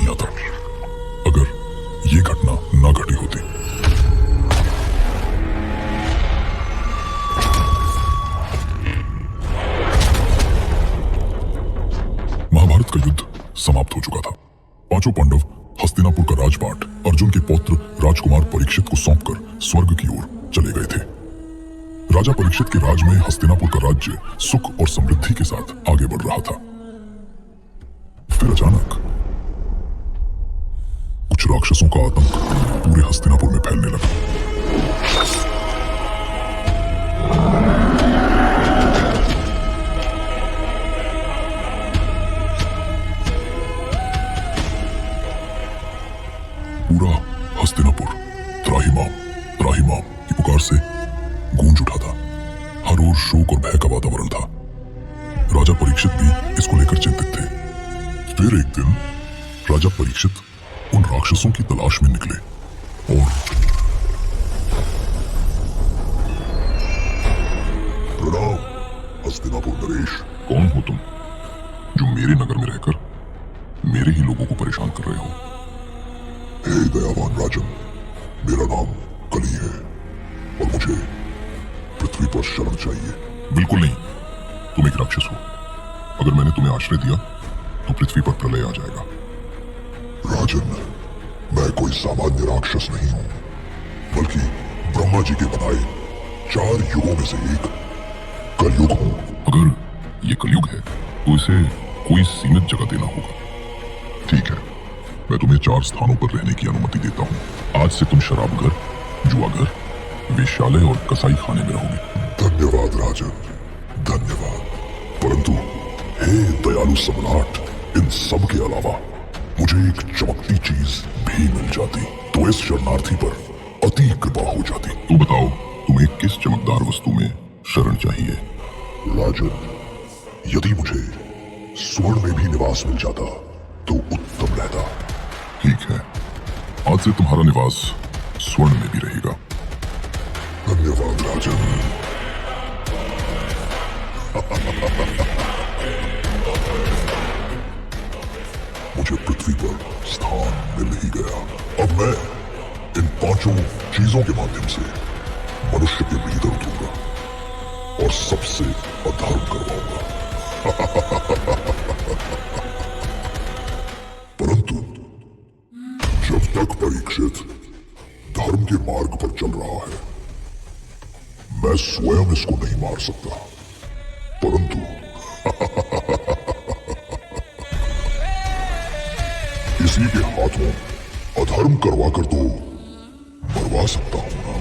नहीं आता अगर ये घटना ना घटी होती। महाभारत का युद्ध समाप्त हो चुका था। पांचों पांडव हस्तिनापुर का राजपाट अर्जुन के पौत्र राजकुमार परीक्षित को सौंपकर स्वर्ग की ओर चले गए थे। राजा परीक्षित के राज में हस्तिनापुर का राज्य सुख और समृद्धि के साथ आगे बढ़ रहा था। फिर अचानक कुछ राक्षसों का आतंक पूरे हस्तिनापुर में फैलने लगा। पूरा हस्तिनापुर त्राहिमाम त्राहिमाम की पुकार से गूंज उठा था। हर ओर शोक और भय का वातावरण था। राजा परीक्षित भी इसको लेकर चिंतित थे। फिर एक दिन राजा परीक्षित उन राक्षसों की तलाश में निकले और प्रणाम हस्तिनापुर नरेश। कौन हो तुम जो मेरे नगर में रहकर मेरे ही लोगों को परेशान कर रहे हो? हे दयावान राजन, मेरा नाम कली है और मुझे पृथ्वी पर शरण चाहिए। बिल्कुल नहीं, तुम एक राक्षस हो। अगर मैंने तुम्हें आश्रय दिया तो पृथ्वी पर प्रलय आ जाएगा। राजन, मैं कोई सामान्य राक्षस नहीं हूं, बल्कि ब्रह्मा जी के बनाए 4 युगों में से एक कलयुग हूं। अगर ये कलयुग है तो इसे कोई सीमित जगह देना होगा। ठीक है, मैं तुम्हें 4 स्थानों पर रहने की अनुमति देता हूँ। आज से तुम शराबघर, जुआघर, वेश्यालय और कसाई खाने में रहोगे। धन्यवाद राजन, धन्यवाद। परंतु हे दयालु सम्राट, इन सब के अलावा मुझे एक चमकती चीज भी मिल जाती तो इस शरणार्थी पर अति कृपा हो जाती। तो बताओ, तुम्हें किस चमकदार वस्तु में शरण चाहिए? राजन, यदि मुझे स्वर्ण में भी निवास मिल जाता तो उत्तम रहता। ठीक है, आज से तुम्हारा निवास स्वर्ण में भी रहेगा। धन्यवाद राजन। मुझे पृथ्वी पर स्थान मिल ही गया। अब मैं इन 5 चीजों के माध्यम से मनुष्य के भीतर उतरूंगा और सबसे अधर्म करवाऊंगा। परंतु जब तक परीक्षित धर्म के मार्ग पर चल रहा है, मैं स्वयं इसको नहीं मार सकता। परंतु इसी के हाथों अधर्म करवा कर तो मरवा सकता हूं ना।